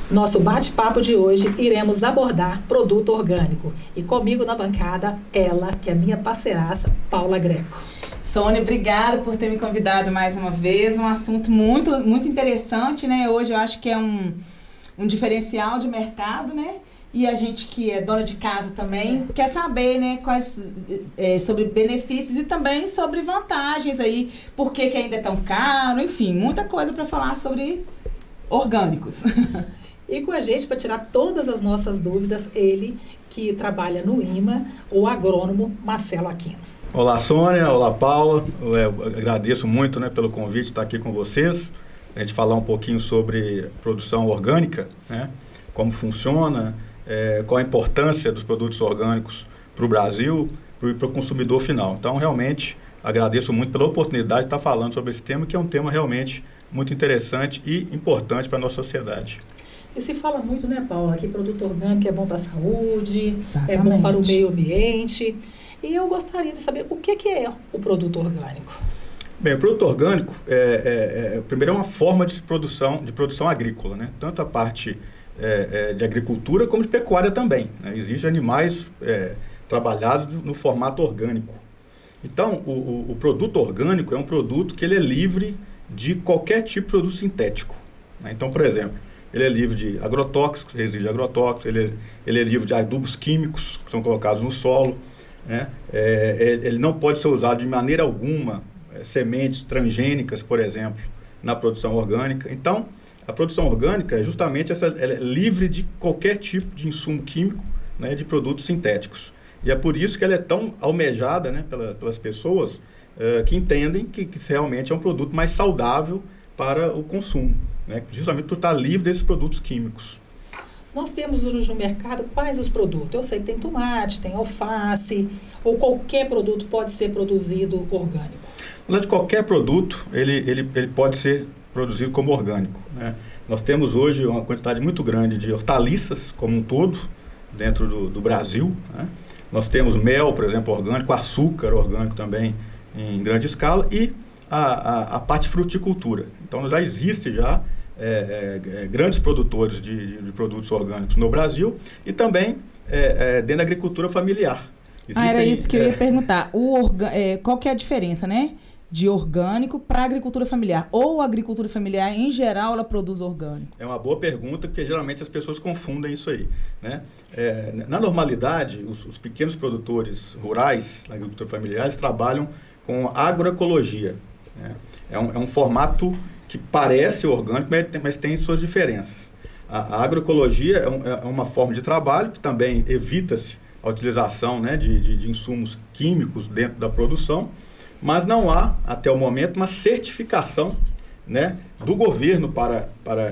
Nosso bate-papo de hoje iremos abordar produto orgânico. E comigo na bancada, ela, que é minha parceiraça, Paula Greco. Sônia, obrigada por ter me convidado mais uma vez. Um assunto muito interessante, né? Hoje eu acho que é um diferencial de mercado, né? E a gente que é dona de casa também quer saber, né, quais, sobre benefícios e também sobre vantagens aí, por que ainda é tão caro, enfim, muita coisa para falar sobre orgânicos. E com a gente, para tirar todas as nossas dúvidas, ele que trabalha no IMA, o agrônomo Marcelo Aquino. Olá, Sônia. Olá, Paula. Eu agradeço muito, né, pelo convite de estar aqui com vocês, a gente falar um pouquinho sobre produção orgânica, né, como funciona, qual a importância dos produtos orgânicos para o Brasil e para o consumidor final. Então, realmente, agradeço muito pela oportunidade de estar falando sobre esse tema, que é um tema realmente muito interessante e importante para a nossa sociedade. E se fala muito, né, Paula, que produto orgânico é bom para a saúde, Exatamente. É bom para o meio ambiente. E eu gostaria de saber o que é o produto orgânico. Bem, o produto orgânico, primeiro, é uma forma de produção agrícola, né? Tanto a parte de agricultura como de pecuária também, né? Existem animais trabalhados no formato orgânico. Então, o produto orgânico é um produto que ele é livre de qualquer tipo de produto sintético, né? Então, por exemplo, ele é livre de agrotóxicos, resíduos de agrotóxicos, ele é livre de adubos químicos que são colocados no solo, né? Ele não pode ser usado de maneira alguma, sementes transgênicas, por exemplo, na produção orgânica. Então, a produção orgânica é justamente ela é livre de qualquer tipo de insumo químico, né, de produtos sintéticos. E é por isso que ela é tão almejada, né, pelas pessoas que entendem que realmente é um produto mais saudável para o consumo, né, justamente por estar livre desses produtos químicos. Nós temos hoje no mercado quais os produtos? Eu sei que tem tomate, tem alface, ou qualquer produto pode ser produzido orgânico. Na verdade, qualquer produto, ele pode ser produzido como orgânico, né? Nós temos hoje uma quantidade muito grande de hortaliças, como um todo, dentro do Brasil, né? Nós temos mel, por exemplo, orgânico, açúcar orgânico também em grande escala, e a parte fruticultura. Então, já existe grandes produtores de produtos orgânicos no Brasil e também dentro da agricultura familiar. Era isso que eu ia perguntar. Qual que é a diferença, né, de orgânico para a agricultura familiar? Ou a agricultura familiar, em geral, ela produz orgânico? É uma boa pergunta, porque geralmente as pessoas confundem isso aí, né? Na normalidade, os pequenos produtores rurais, na agricultura familiar, eles trabalham com agroecologia, né? É um formato que parece orgânico, mas tem suas diferenças. A agroecologia é uma forma de trabalho que também evita-se a utilização, né, de insumos químicos dentro da produção, mas não há, até o momento, uma certificação, né, do governo para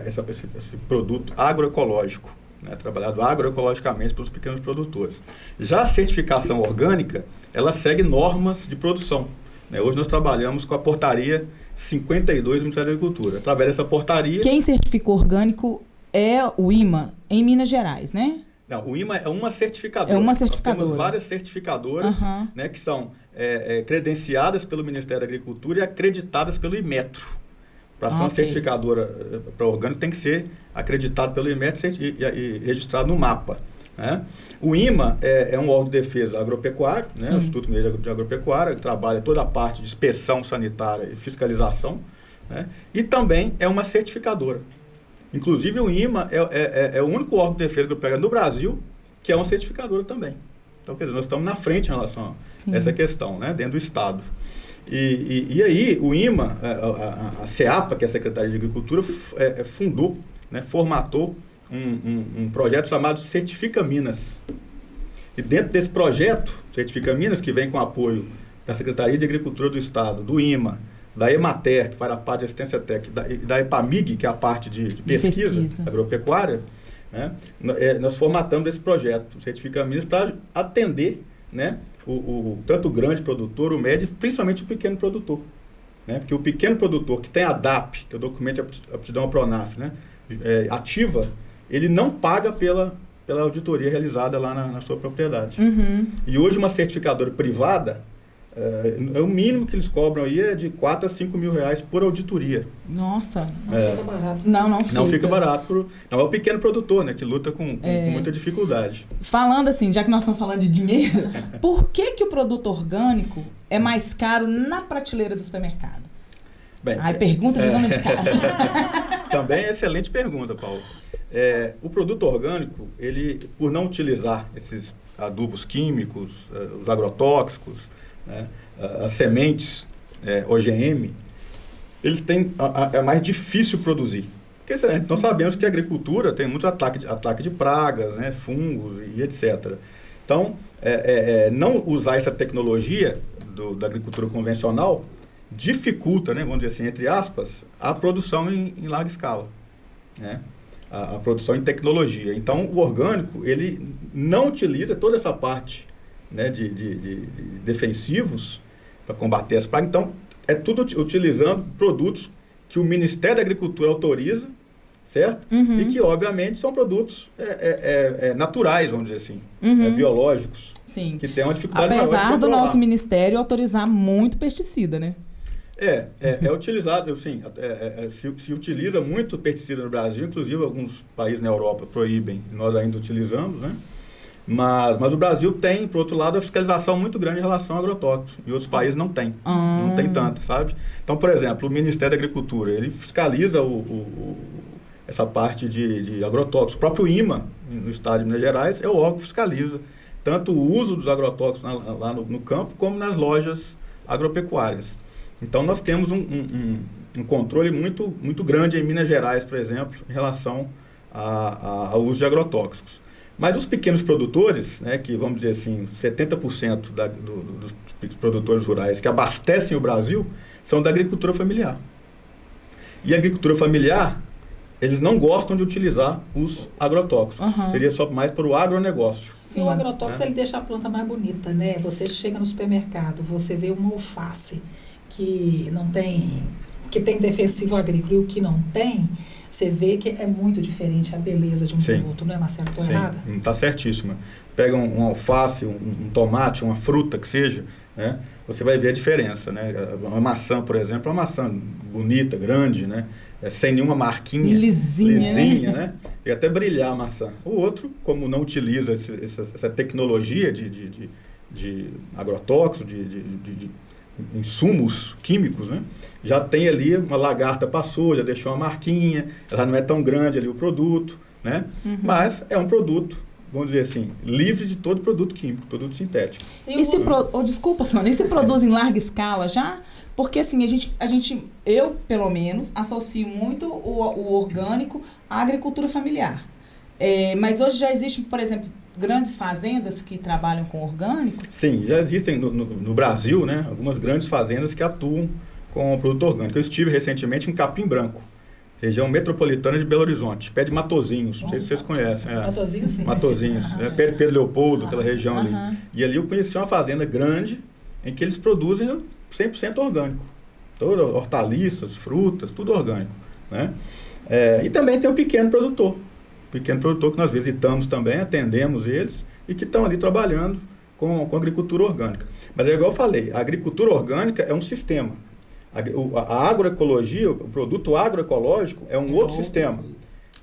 esse produto agroecológico, né, trabalhado agroecologicamente pelos pequenos produtores. Já a certificação orgânica, ela segue normas de produção, né? Hoje nós trabalhamos com a portaria 52 do Ministério da Agricultura. Através dessa portaria... Quem certificou orgânico é o IMA, em Minas Gerais, né? Não, o IMA é uma certificadora. É uma certificadora. Nós temos várias certificadoras, né, que são credenciadas pelo Ministério da Agricultura e acreditadas pelo Inmetro. Para ser uma certificadora para orgânico, tem que ser acreditado pelo Inmetro e registrado no mapa, né? O IMA é um órgão de defesa agropecuário, né? O Instituto Mineiro de Agropecuária, que trabalha toda a parte de inspeção sanitária e fiscalização, né? E também é uma certificadora. Inclusive, o IMA é o único órgão de defesa agropecuária no Brasil que é uma certificadora também. Então, quer dizer, nós estamos na frente em relação a essa questão, né, dentro do Estado. E aí, o IMA, a CEAPA, que é a Secretaria de Agricultura, fundou, né, formatou um projeto chamado Certifica Minas. E dentro desse projeto, Certifica Minas, que vem com apoio da Secretaria de Agricultura do Estado, do IMA, da EMATER, que faz a parte de assistência técnica, e da EPAMIG, que é a parte de pesquisa agropecuária, né? Nós formatamos esse projeto, Certifica Minas, para atender, né, tanto o grande produtor, o médio, principalmente o pequeno produtor, né? Porque o pequeno produtor que tem a DAP, que é o documento de aptidão à PRONAF, né, ativa, ele não paga pela auditoria realizada lá na sua propriedade. E hoje uma certificadora privada, o mínimo que eles cobram aí é de 4 a 5 mil reais por auditoria. Nossa. Não fica barato. Não fica. Não fica barato. Não é o pequeno produtor, né? Que luta com muita dificuldade. Falando assim, já que nós estamos falando de dinheiro, por que o produto orgânico é mais caro na prateleira do supermercado? Bem, pergunta de dona de casa. Também é excelente pergunta, Paulo. O produto orgânico, ele, por não utilizar esses adubos químicos, os agrotóxicos, né, as sementes OGM, eles têm, é mais difícil produzir. Porque nós sabemos que a agricultura tem muito ataque de pragas, né, fungos e etc. Então, não usar essa tecnologia da agricultura convencional dificulta, né, vamos dizer assim, entre aspas, a produção em larga escala, né? A produção em tecnologia. Então, o orgânico, ele não utiliza toda essa parte, né, de defensivos para combater as pragas. Então, é tudo utilizando produtos que o Ministério da Agricultura autoriza, certo? Uhum. E que, obviamente, são produtos naturais, vamos dizer assim, biológicos. Sim. Que tem uma dificuldade maior de Apesar do controlar. nosso ministério autorizar muito pesticida, né? É utilizado, assim, se utiliza muito pesticida no Brasil, inclusive alguns países na Europa proíbem, nós ainda utilizamos, né? Mas o Brasil tem, por outro lado, a fiscalização muito grande em relação a agrotóxicos. E outros países não tem. Não tem tanta, sabe? Então, por exemplo, o Ministério da Agricultura, ele fiscaliza essa parte de agrotóxicos. O próprio IMA, no estado de Minas Gerais, é o órgão que fiscaliza tanto o uso dos agrotóxicos lá no campo, como nas lojas agropecuárias. Então, nós temos um controle muito, muito grande em Minas Gerais, por exemplo, em relação ao uso de agrotóxicos. Mas os pequenos produtores, né, que vamos dizer assim, 70% dos produtores rurais que abastecem o Brasil, são da agricultura familiar. E a agricultura familiar, eles não gostam de utilizar os agrotóxicos. Seria só mais para o agronegócio. Sim. E o agrotóxico, ele deixa a planta mais bonita, né? Você chega no supermercado, você vê uma alface que tem defensivo agrícola e o que não tem, você vê que é muito diferente a beleza de um produto, não é, Marcelo? Estou errada? Está certíssima. Pega um alface, um tomate, uma fruta que seja, né? Você vai ver a diferença, né? Uma maçã, por exemplo, é uma maçã bonita, grande, né? Sem nenhuma marquinha. Lisinha, né? E até brilhar a maçã. O outro, como não utiliza essa tecnologia de agrotóxicos, de insumos químicos, né? Já tem ali uma lagarta passou, já deixou uma marquinha, já não é tão grande ali o produto, né? Mas é um produto, vamos dizer assim, livre de todo produto químico, produto sintético. Desculpa, Sônia, e se produz em larga escala já? Porque assim, eu pelo menos associo muito o orgânico à agricultura familiar. Mas hoje já existe, por exemplo, grandes fazendas que trabalham com orgânicos? Sim, já existem no Brasil, né, algumas grandes fazendas que atuam com o produto orgânico. Eu estive recentemente em Capim Branco, região metropolitana de Belo Horizonte, pé de Matozinhos, não sei se vocês conhecem. Matozinhos, sim. Matozinhos, Pedro Leopoldo, aquela região ali. E ali eu conheci uma fazenda grande em que eles produzem 100% orgânico. Todas hortaliças, frutas, tudo orgânico, né? E também tem o pequeno produtor que nós visitamos também, atendemos eles e que estão ali trabalhando com agricultura orgânica. Mas é igual eu falei, a agricultura orgânica é um sistema. A agroecologia, o produto agroecológico é um outro sistema.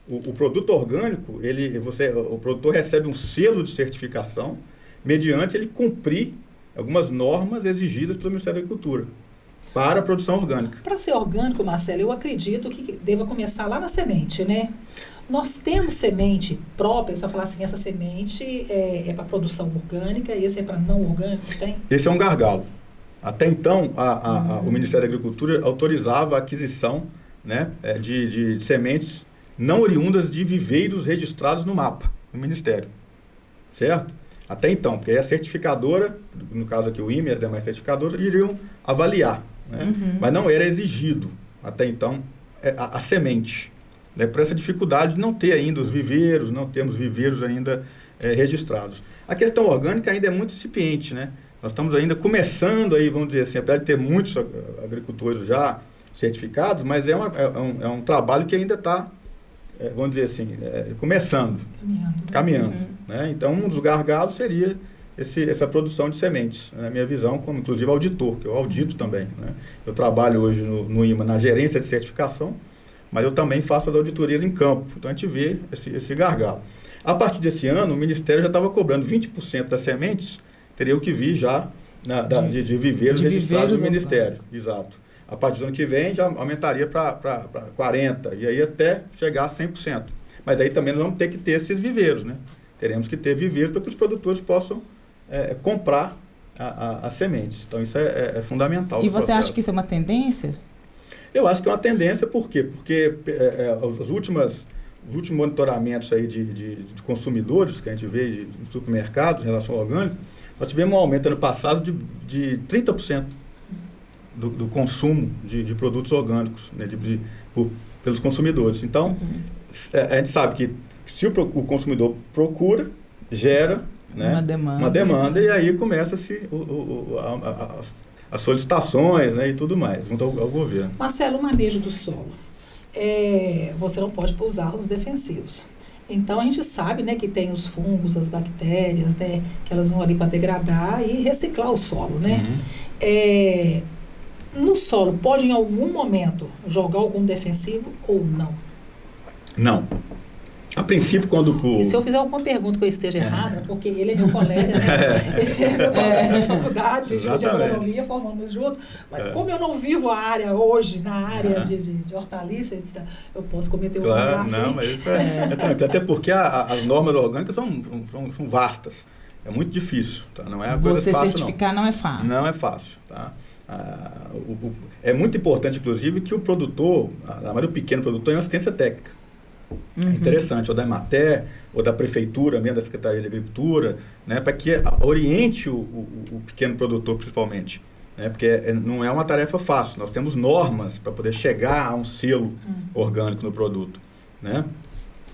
O produto orgânico, o produtor recebe um selo de certificação mediante ele cumprir algumas normas exigidas pelo Ministério da Agricultura para a produção orgânica. Para ser orgânico, Marcelo, eu acredito que deva começar lá na semente, né? Nós temos semente própria, você vai falar assim, essa semente é para produção orgânica e esse é para não orgânico, tem? Esse é um gargalo. Até então, o Ministério da Agricultura autorizava a aquisição, né, de sementes não oriundas de viveiros registrados no mapa, no Ministério. Certo? Até então, porque aí a certificadora, no caso aqui o IME e a demais certificadoras, iriam avaliar, né? Mas não era exigido, até então, a semente. Né, por essa dificuldade de não ter ainda os viveiros, não temos viveiros ainda registrados. A questão orgânica ainda é muito incipiente, né? Nós estamos ainda começando aí, vamos dizer assim, apesar de ter muitos agricultores já certificados, mas é um trabalho que ainda está, vamos dizer assim, começando, caminhando. Né? Então, um dos gargalos seria essa produção de sementes, na minha visão, como inclusive auditor, que eu audito também, né? Eu trabalho hoje no IMA na gerência de certificação, mas eu também faço as auditorias em campo, então a gente vê esse gargalo. A partir desse ano, o Ministério já estava cobrando 20% das sementes, teria que vir já de viveiros registrados no Ministério. Exato. A partir do ano que vem já aumentaria para 40%, e aí até chegar a 100%. Mas aí também nós vamos ter que ter esses viveiros, né? Teremos que ter viveiros para que os produtores possam comprar as sementes. Então, isso é fundamental. E você acha que isso é uma tendência? Eu acho que é uma tendência, por quê? Porque os últimos monitoramentos aí de consumidores que a gente vê no supermercado em relação ao orgânico, nós tivemos um aumento ano passado de 30% do consumo de produtos orgânicos, né, pelos consumidores. Então, a gente sabe que se o consumidor procura, gera, né, uma demanda, e aí começa-se as solicitações, né, e tudo mais, junto ao governo. Marcelo, o manejo do solo. Você não pode usar os defensivos. Então, a gente sabe, né, que tem os fungos, as bactérias, né, que elas vão ali para degradar e reciclar o solo, né? No solo, pode em algum momento jogar algum defensivo ou não? Não. A princípio, quando... E se eu fizer alguma pergunta que eu esteja errada, porque ele é meu colega, né? Ele é meu colega na faculdade, de agronomia, formamos juntos, mas como eu não vivo a área hoje, na área de hortaliça, eu posso cometer um gafe. Não, mas isso até porque as normas orgânicas são vastas. É muito difícil, tá? Não é uma coisa fácil, Você certificar não é fácil. Não é fácil, tá? É muito importante, inclusive, que o produtor, a maioria do pequeno produtor, tenha assistência técnica. É interessante, ou da Emater, ou da Prefeitura, mesmo da Secretaria de Agricultura, né, para que oriente o pequeno produtor, principalmente. Né, porque não é uma tarefa fácil. Nós temos normas para poder chegar a um selo orgânico no produto. Né?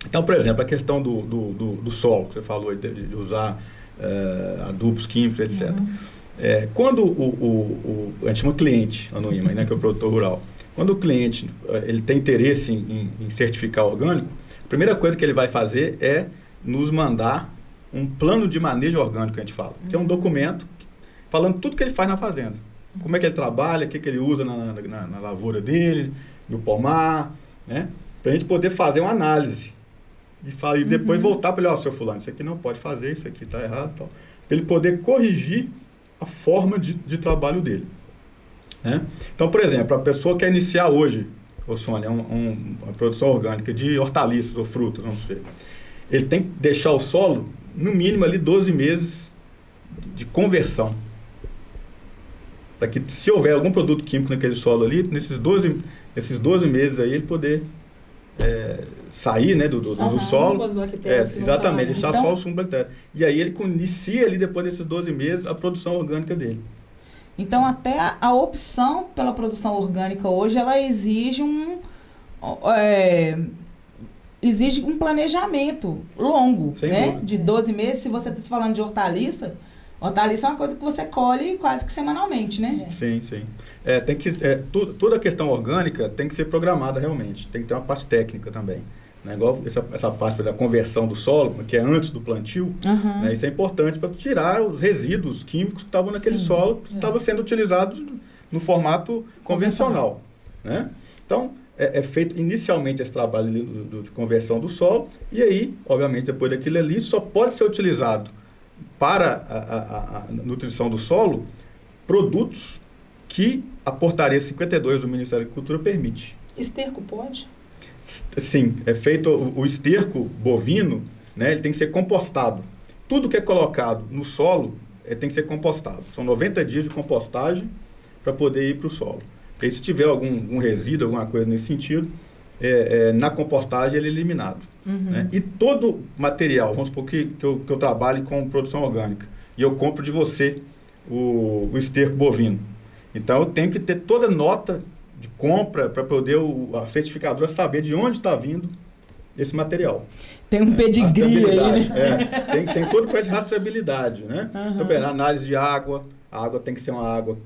Então, por exemplo, a questão do solo, que você falou, de usar adubos químicos, etc. Quando a gente chama cliente lá no IMA, né, que é o produtor rural, quando o cliente ele tem interesse em certificar orgânico, a primeira coisa que ele vai fazer é nos mandar um plano de manejo orgânico, que a gente fala, que é um documento falando tudo que ele faz na fazenda. Como é que ele trabalha, o que ele usa na lavoura dele, no pomar, né? Para a gente poder fazer uma análise e depois voltar para ele, seu fulano, isso aqui não pode fazer, isso aqui está errado, tal, para ele poder corrigir a forma de trabalho dele. Né? Então, por exemplo, a pessoa quer iniciar hoje, Sônia, uma produção orgânica de hortaliças ou frutas, vamos ver. Ele tem que deixar o solo, no mínimo, ali 12 meses de conversão. Para que, se houver algum produto químico naquele solo ali, nesses 12 meses aí, ele poder sair, né, do solo. As bactérias exatamente, deixar só o fungo bactéria. E aí ele inicia ali, depois desses 12 meses, a produção orgânica dele. Então, até a opção pela produção orgânica hoje, ela exige um planejamento longo, né? De 12 meses. Se você está falando de hortaliça é uma coisa que você colhe quase que semanalmente, né? Sim. Toda a questão orgânica tem que ser programada realmente. Tem que ter uma parte técnica também. Né? Igual essa parte da conversão do solo, que é antes do plantio, né? Isso é importante para tirar os resíduos químicos que estavam naquele solo, que estavam sendo utilizados no formato convencional. Né? Então, é feito inicialmente esse trabalho de conversão do solo, e aí, obviamente, depois daquilo ali, só pode ser utilizado para a nutrição do solo produtos que a portaria 52 do Ministério da Agricultura permite. Esterco pode? Sim, é feito o esterco bovino, né, ele tem que ser compostado. Tudo que é colocado no solo tem que ser compostado. São 90 dias de compostagem para poder ir para o solo. Porque se tiver algum resíduo, alguma coisa nesse sentido, na compostagem ele é eliminado. Né? E todo material, vamos supor que eu trabalhe com produção orgânica, e eu compro de você o esterco bovino. Então eu tenho que ter toda nota de compra para poder a certificadora saber de onde está vindo esse material. Tem um pedigree aí, né? Tem todo o processo de rastreabilidade, né? Então, análise de água, a água tem que ser uma água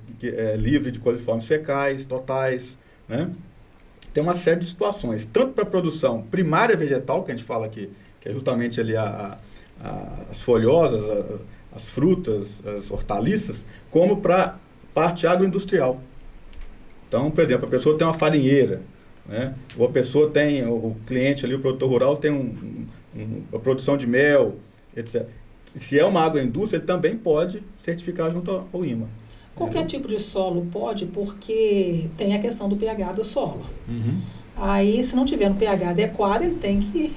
livre de coliformes fecais, totais, né? Tem uma série de situações, tanto para a produção primária vegetal, que a gente fala aqui, que é justamente ali as folhosas, as frutas, as hortaliças, como para parte agroindustrial. Então, por exemplo, a pessoa tem uma farinheira, né? Ou a pessoa tem, o cliente ali, o produtor rural, tem uma produção de mel, etc. Se é uma agroindústria, ele também pode certificar junto ao IMA. Qualquer tipo de solo pode, porque tem a questão do pH do solo. Uhum. Aí, se não tiver no pH adequado, ele tem que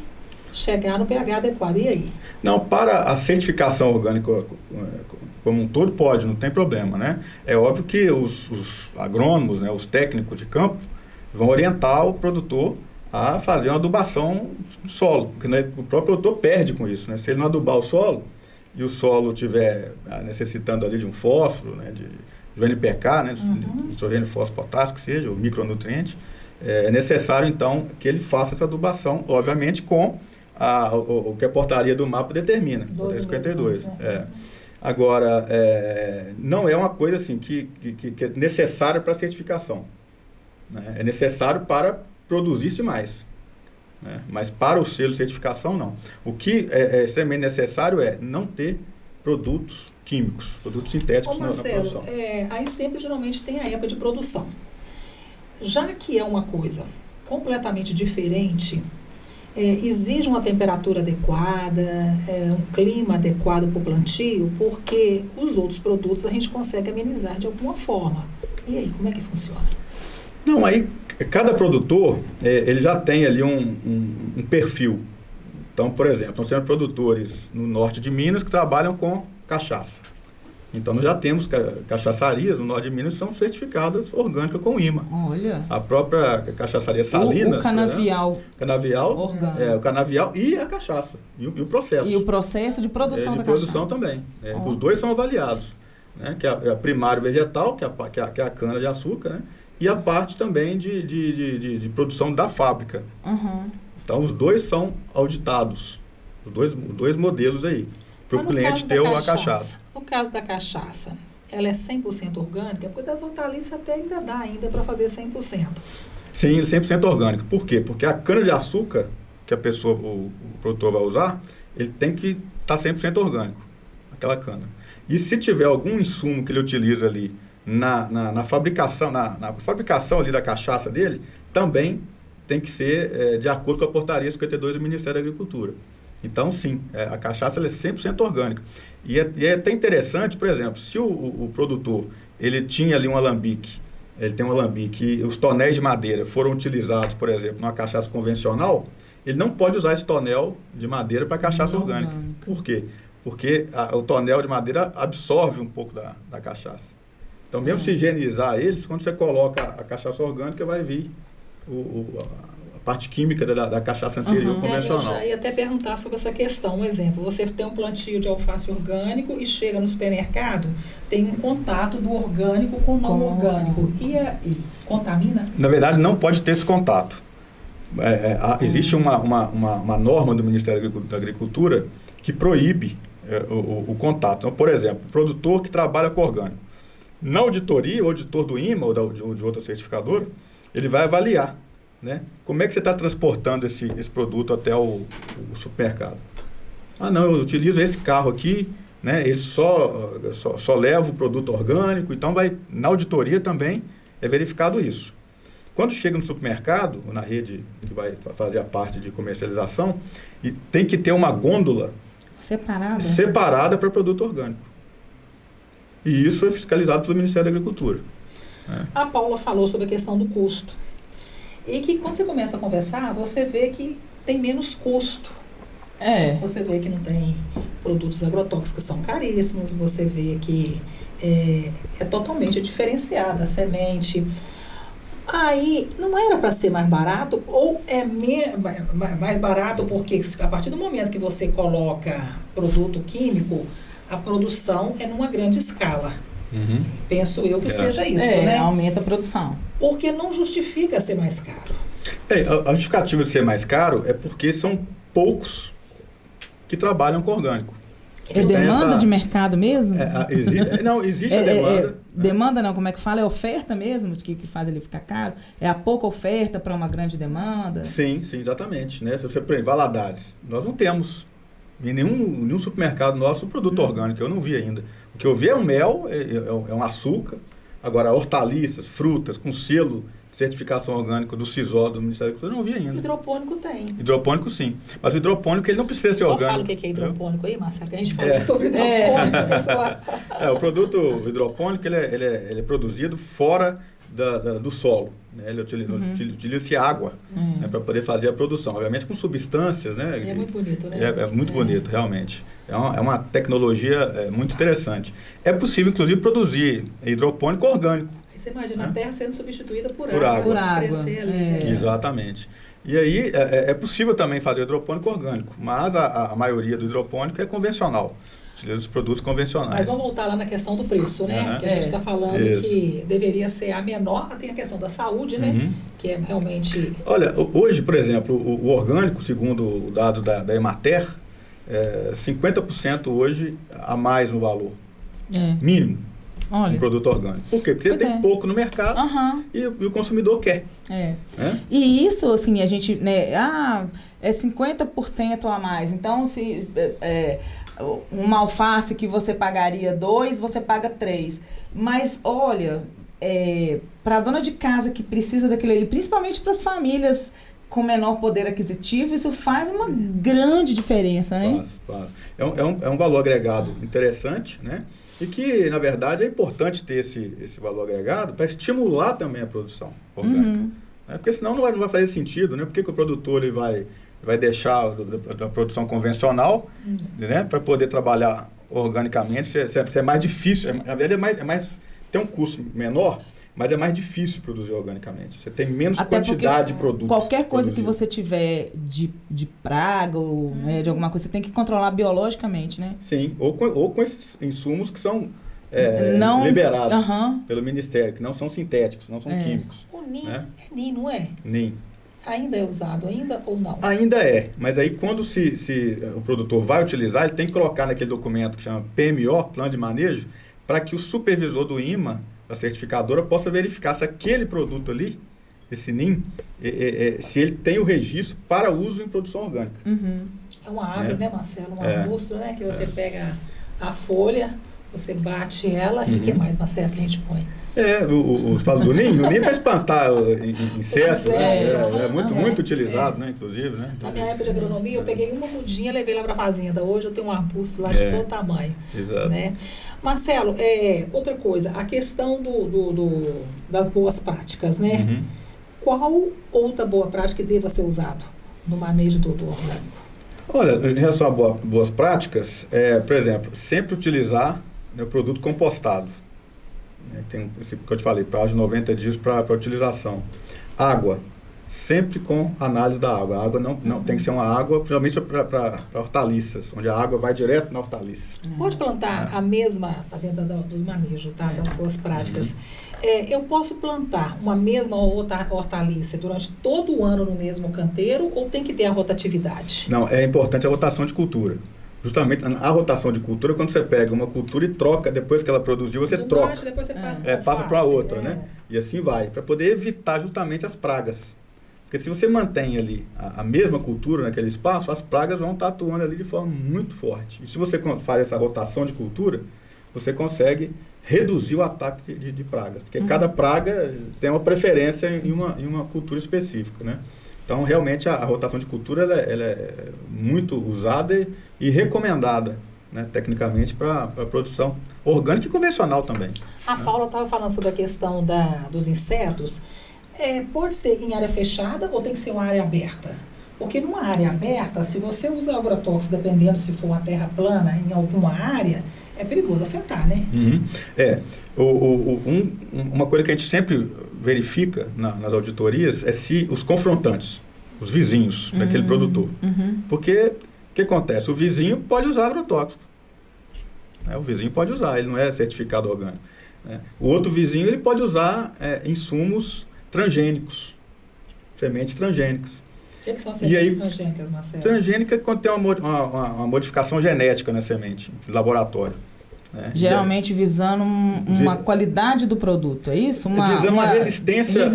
chegar no pH adequado. E aí? Não, para a certificação orgânica como um todo pode, não tem problema, né? É óbvio que os agrônomos, né, os técnicos de campo, vão orientar o produtor a fazer uma adubação do solo, porque, né, o próprio produtor perde com isso, né? Se ele não adubar o solo e o solo estiver necessitando ali de um fósforo, né, de NPK, né, nitrogênio, fósforo, potássio, que seja, o micronutriente, é necessário, então, que ele faça essa adubação, obviamente, com o que a portaria do MAPA determina, 52. Né? Agora, não é uma coisa assim que é necessária para a certificação. Né? É necessário para produzir-se mais. Né? Mas para o selo de certificação, não. O que é extremamente necessário é não ter produtos químicos, produtos sintéticos na produção. Aí sempre, geralmente, tem a época de produção. Já que é uma coisa completamente diferente, exige uma temperatura adequada, um clima adequado para o plantio, porque os outros produtos a gente consegue amenizar de alguma forma. E aí, como é que funciona? Não, aí cada produtor, ele já tem ali um perfil. Então, por exemplo, nós temos produtores no norte de Minas que trabalham com cachaça. Então, nós já temos cachaçarias no norte de Minas que são certificadas orgânicas com IMA. Olha. A própria cachaçaria Salinas. O canavial. Canavial. Orgânico. O canavial e a cachaça. E o processo. E o processo de produção da cachaça. De produção também. Os dois são avaliados. Né? Que é a primário vegetal, que é a cana de açúcar, né? E a parte também de produção da fábrica. Uhum. Então, os dois são auditados. Os dois modelos aí. Para o cliente ter uma cachaça. No caso da cachaça, ela é 100% orgânica? Porque das hortaliças até ainda dá para fazer 100%. Sim, 100% orgânico. Por quê? Porque a cana-de-açúcar que o produtor vai usar, ele tem que estar 100% orgânico, aquela cana. E se tiver algum insumo que ele utiliza ali na fabricação, na fabricação ali da cachaça dele, também tem que ser de acordo com a portaria 52 do Ministério da Agricultura. Então, sim, a cachaça ela é 100% orgânica. E é até interessante, por exemplo, se o produtor ele tinha ali um alambique, ele tem um alambique e os tonéis de madeira foram utilizados, por exemplo, numa cachaça convencional, ele não pode usar esse tonel de madeira para cachaça orgânica. Por quê? Porque o tonel de madeira absorve um pouco da cachaça. Então, mesmo se higienizar eles, quando você coloca a cachaça orgânica, vai vir a parte química da cachaça anterior convencional. Eu já ia até perguntar sobre essa questão. Um exemplo, você tem um plantio de alface orgânico e chega no supermercado, tem um contato do orgânico com o não orgânico. E aí, contamina? Na verdade, não pode ter esse contato. Existe uma norma do Ministério da Agricultura que proíbe o contato. Então, por exemplo, o produtor que trabalha com orgânico. Na auditoria, o auditor do IMA ou de outra certificadora, ele vai avaliar, né? Como é que você está transportando esse produto até o supermercado? Não, eu utilizo esse carro aqui, né? Ele só leva o produto orgânico, então na auditoria também é verificado isso. Quando chega no supermercado, na rede que vai fazer a parte de comercialização, e tem que ter uma gôndola separada para produto orgânico. E isso é fiscalizado pelo Ministério da Agricultura. A Paula falou sobre a questão do custo. E que quando você começa a conversar, você vê que tem menos custo. Você vê que não tem produtos agrotóxicos que são caríssimos, você vê que é totalmente diferenciada a semente. Aí, não era para ser mais barato, ou é mais barato porque a partir do momento que você coloca produto químico, a produção é numa grande escala. Uhum. Penso eu que seja isso, né? Aumenta a produção. Porque não justifica ser mais caro. A justificativa de ser mais caro é porque são poucos que trabalham com orgânico. É demanda de mercado mesmo? Existe a demanda. Demanda não, como é que fala? É oferta mesmo que faz ele ficar caro? É a pouca oferta para uma grande demanda? Sim, exatamente. Né? Se você, por exemplo, Valadares, nós não temos Em nenhum supermercado nosso, produto orgânico, eu não vi ainda. O que eu vi é um mel, é um açúcar. Agora, hortaliças, frutas, com selo de certificação orgânica do CISO, do Ministério da Agricultura, eu não vi ainda. Hidropônico tem. Hidropônico, sim. Mas o hidropônico, ele não precisa ser orgânico. Só fala o que é hidropônico aí, Marcelo, que a gente falou sobre hidropônico, pessoal. O produto hidropônico, ele é produzido fora do solo. Né? Ele utiliza-se água, né, para poder fazer a produção. Obviamente com substâncias, né? E é muito bonito, né? É muito bonito, realmente. É uma tecnologia muito interessante. É possível, inclusive, produzir hidropônico orgânico. Aí você imagina, né? A terra sendo substituída por água. Por água. Crescer ali. Exatamente. E aí é possível também fazer hidropônico orgânico, mas a maioria do hidropônico é convencional. Os produtos convencionais. Mas vamos voltar lá na questão do preço, né? Que a gente está falando que deveria ser a menor. Tem a questão da saúde, né? Que é realmente... Olha, hoje, por exemplo, o orgânico, segundo dados da Emater, 50% hoje a mais no valor. Mínimo. Olha. Um produto orgânico. Por quê? Porque tem pouco no mercado e o consumidor quer. E isso, assim, a gente, né? É 50% a mais. Então, se... uma alface que você pagaria 2, você paga 3. Mas, olha, para a dona de casa que precisa daquilo ali, principalmente para as famílias com menor poder aquisitivo, isso faz uma grande diferença, né? Faz. É um valor agregado interessante, né? E que, na verdade, é importante ter esse valor agregado para estimular também a produção orgânica. Né? Porque senão não vai fazer sentido, né? Por que o produtor ele vai deixar a produção convencional, né, para poder trabalhar organicamente? É mais difícil, na verdade tem um custo menor, mas é mais difícil produzir organicamente. Você tem menos quantidade de produtos. Qualquer coisa que você tiver de praga ou de alguma coisa, você tem que controlar biologicamente, né? Sim, ou com esses insumos que são liberados pelo Ministério, que não são sintéticos, não são químicos. O NIM é NIM, não é? NIM. Ainda é usado, ou não? Ainda é, mas aí quando se o produtor vai utilizar, ele tem que colocar naquele documento que chama PMO, Plano de Manejo, para que o supervisor do IMA, da certificadora, possa verificar se aquele produto ali, esse NIM, se ele tem o registro para uso em produção orgânica. É uma árvore, né, Marcelo? Um arbusto, né? Que você pega a folha, você bate ela e o que mais, Marcelo, que a gente põe? Fala do ninho, o ninho é para espantar insetos, né? É muito utilizado, né, inclusive, né? Na minha época de agronomia, eu peguei uma mudinha e levei lá para a fazenda. Hoje eu tenho um arbusto lá de todo tamanho. Exato. Né? Marcelo, outra coisa, a questão das boas práticas, né? Qual outra boa prática deva ser usado no manejo do orgânico? Olha, em relação a boas práticas, por exemplo, sempre utilizar o produto compostado. Tem esse que eu te falei, prazo de 90 dias para utilização. Água, sempre com análise da água. A água não tem que ser uma água, principalmente para hortaliças, onde a água vai direto na hortaliça. Pode plantar a mesma, tá dentro do manejo, tá? Das boas práticas. Eu posso plantar uma mesma hortaliça durante todo o ano no mesmo canteiro ou tem que ter a rotatividade? Não, é importante a rotação de cultura. Justamente a rotação de cultura, quando você pega uma cultura e troca, depois que ela produziu, você troca. Baixo, depois você passa para outra, né? E assim vai, para poder evitar justamente as pragas. Porque se você mantém ali a mesma cultura naquele espaço, as pragas vão estar atuando ali de forma muito forte. E se você faz essa rotação de cultura, você consegue reduzir o ataque de pragas. Porque cada praga tem uma preferência em uma cultura específica, né? Então, realmente, a rotação de cultura ela é muito usada e recomendada, né, tecnicamente, para a produção orgânica e convencional também. A Paula estava falando sobre a questão dos insetos. Pode ser em área fechada ou tem que ser uma área aberta? Porque numa área aberta, se você usa agrotóxico, dependendo se for uma terra plana em alguma área, é perigoso afetar, né? Uma coisa que a gente sempre verifica nas auditorias é se os confrontantes, os vizinhos daquele produtor. Porque o que acontece? O vizinho pode usar agrotóxico. O vizinho pode usar, ele não é certificado orgânico. Né? O outro vizinho ele pode usar insumos transgênicos, sementes transgênicas. O que são sementes transgênicas, Marcelo? Transgênica é quando tem uma modificação genética na semente, em laboratório. Né? Geralmente visando uma qualidade do produto, é isso? Visando uma resistência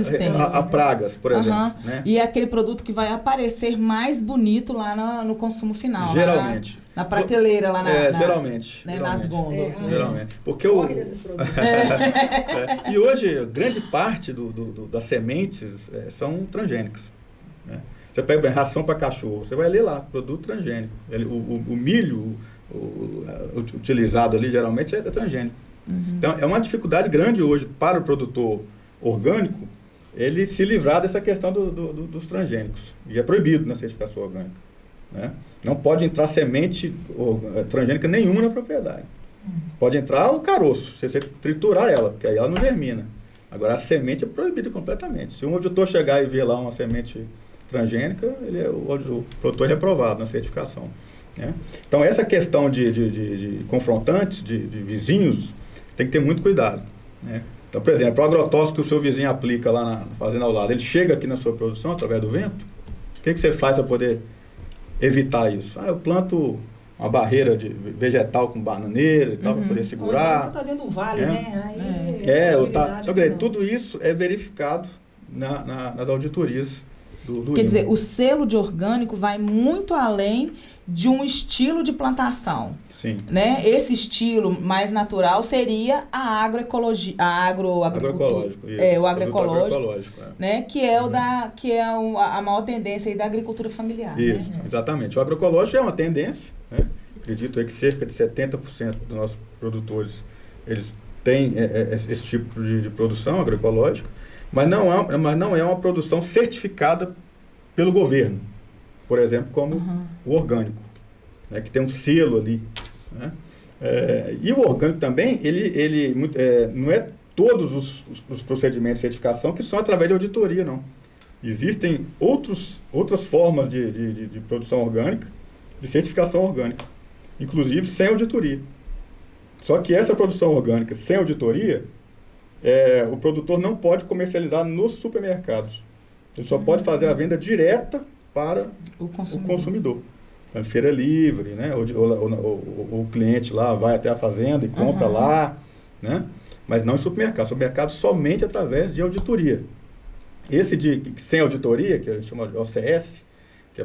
a pragas, por exemplo. Né? E é aquele produto que vai aparecer mais bonito lá no consumo final. Geralmente. Na prateleira, lá geralmente. Nas gôndolas. Geralmente. Porque desses produtos. E hoje, grande parte das sementes são transgênicas. Né? Você pega ração para cachorro, você vai ler lá, produto transgênico. O milho utilizado ali, geralmente, é transgênico. Então, é uma dificuldade grande hoje para o produtor orgânico ele se livrar dessa questão dos transgênicos. E é proibido na certificação orgânica. Né? Não pode entrar semente transgênica nenhuma na propriedade. Pode entrar o caroço, se você triturar ela, porque aí ela não germina. Agora, a semente é proibida completamente. Se um auditor chegar e ver lá uma semente transgênica, o produtor é reprovado na certificação. Né? Então, essa questão de confrontantes, de vizinhos, tem que ter muito cuidado. Né? Então, por exemplo, o agrotóxico que o seu vizinho aplica lá na fazenda ao lado, ele chega aqui na sua produção através do vento, o que você faz para poder evitar isso? Eu planto uma barreira de vegetal com bananeira e tal, para poder segurar. Então você está dentro do vale, né? Tudo isso é verificado nas auditorias do Quer dizer, o selo de orgânico vai muito além de um estilo de plantação. Sim. Né? Esse estilo mais natural seria a agroecologia, agroecológico. O agroecológico, né? Que é a maior tendência aí da agricultura familiar. Isso, né? Exatamente. O agroecológico é uma tendência, né? Acredito aí que cerca de 70% dos nossos produtores eles têm esse tipo de produção agroecológica, mas não é uma produção certificada pelo governo, por exemplo, como o orgânico, né, que tem um selo ali. Né? E o orgânico também, não é todos os procedimentos de certificação que são através de auditoria, não. Existem outras formas de produção orgânica, de certificação orgânica, inclusive sem auditoria. Só que essa produção orgânica sem auditoria, o produtor não pode comercializar nos supermercados. Ele só pode fazer a venda direta para o consumidor. Então, feira livre, né? O cliente lá vai até a fazenda e compra lá, né? Mas não em supermercado. Supermercado somente através de auditoria. Esse sem auditoria, que a gente chama de OCS, que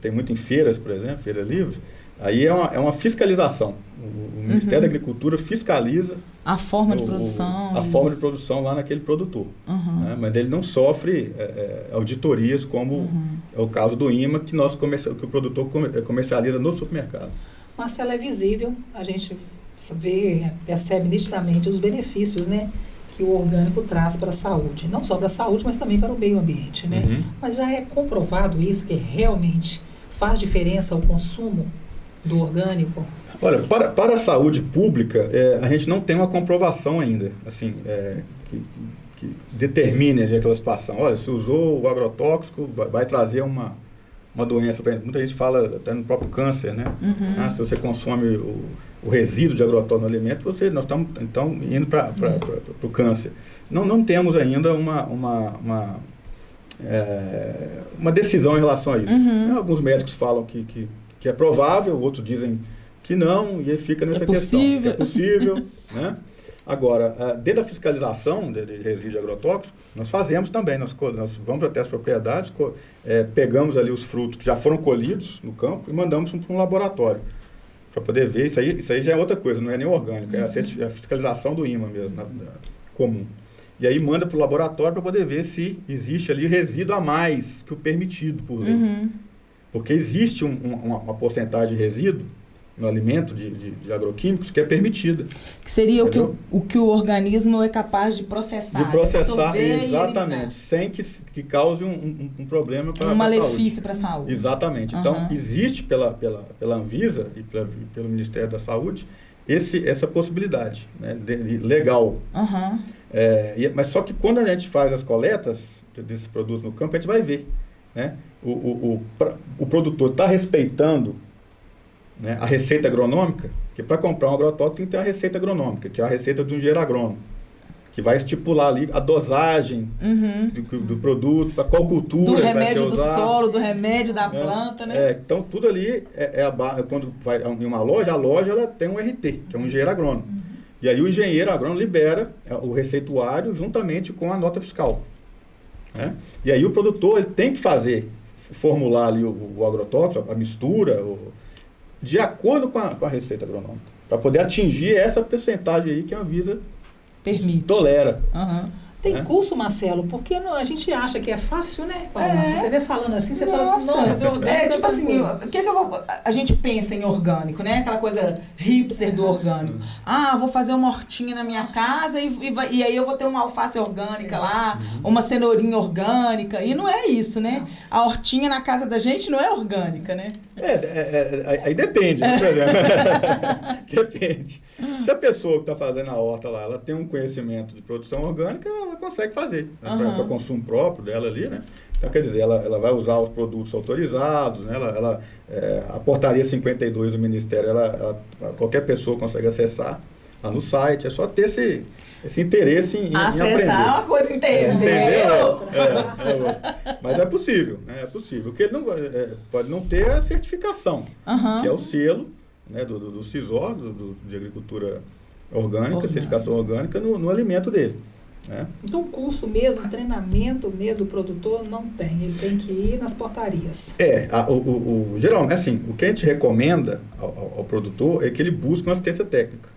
tem muito em feiras, por exemplo, feira livre, aí é uma fiscalização. O Ministério da Agricultura fiscaliza a forma de produção. A forma de produção lá naquele produtor. Né? Mas ele não sofre auditorias, como é o caso do IMA, que o produtor comercializa no supermercado. Marcelo, é visível, a gente percebe nitidamente os benefícios, né, que o orgânico traz para a saúde. Não só para a saúde, mas também para o meio ambiente. Né? Mas já é comprovado isso, que realmente faz diferença o consumo do orgânico? Olha, para a saúde pública, a gente não tem uma comprovação ainda, assim, que determine aquela situação. Olha, se usou o agrotóxico, vai trazer uma doença. Muita gente fala até no próprio câncer, né? Se você consome o resíduo de agrotóxico no alimento, nós estamos então indo para o câncer. Não temos ainda uma decisão em relação a isso. Alguns médicos falam que é provável, outros dizem que não, e aí fica nessa questão. Que é possível. Né? Agora, dentro da fiscalização de resíduos agrotóxicos, nós fazemos também, nós vamos até as propriedades, pegamos ali os frutos que já foram colhidos no campo e mandamos para um laboratório, para poder ver. Isso aí já é outra coisa, não é nem orgânico, é a fiscalização do IMA mesmo, comum. E aí manda para o laboratório para poder ver se existe ali resíduo a mais que o permitido por lei. Porque existe uma porcentagem de resíduo no alimento de agroquímicos que é permitida. Que seria o que o organismo é capaz de processar. De processar, exatamente, sem que cause um problema para a saúde. Um malefício para a saúde. Exatamente. Então, existe pela Anvisa e pelo Ministério da Saúde essa possibilidade, né, legal. Mas só que quando a gente faz as coletas desses produtos no campo, a gente vai ver. Né? O produtor está respeitando, né, a receita agronômica, que para comprar um agrotóxico tem que ter uma receita agronômica, que é a receita de um engenheiro agrônomo, que vai estipular ali a dosagem do produto, para qual cultura do vai ser remédio do usar. solo, do remédio da planta, né? Então, tudo ali quando vai em uma loja, a loja ela tem um RT, que é um engenheiro agrônomo. E aí o engenheiro agrônomo libera o receituário juntamente com a nota fiscal. Né? E aí o produtor ele tem que formular ali o agrotóxico, a mistura, de acordo com a receita agronômica, para poder atingir essa percentagem aí que a Anvisa permite. Tolera. Tem curso, Marcelo, porque a gente acha que é fácil, né, Paula? Você vê falando assim, você fala assim, nossa, orgânico. Tipo assim, a gente pensa em orgânico, né? Aquela coisa hipster do orgânico. Vou fazer uma hortinha na minha casa e aí eu vou ter uma alface orgânica lá, uma cenourinha orgânica. E não é isso, né? A hortinha na casa da gente não é orgânica, né? Aí depende, né, por exemplo? Depende. Se a pessoa que está fazendo a horta lá, ela tem um conhecimento de produção orgânica, ela consegue fazer, né, para consumo próprio dela ali, né? Então, quer dizer, ela vai usar os produtos autorizados, né? A portaria 52 do Ministério, qualquer pessoa consegue acessar lá no site, é só ter esse interesse em aprender. Acessar é uma coisa inteira, entendeu? Mas é possível, né? É possível. O que ele não pode não ter é a certificação, que é o selo, né, do CISOR, de agricultura orgânica, certificação orgânica no alimento dele. Né? Então, curso mesmo, treinamento mesmo, o produtor não tem. Ele tem que ir nas portarias. Geralmente, assim, o que a gente recomenda ao produtor é que ele busque uma assistência técnica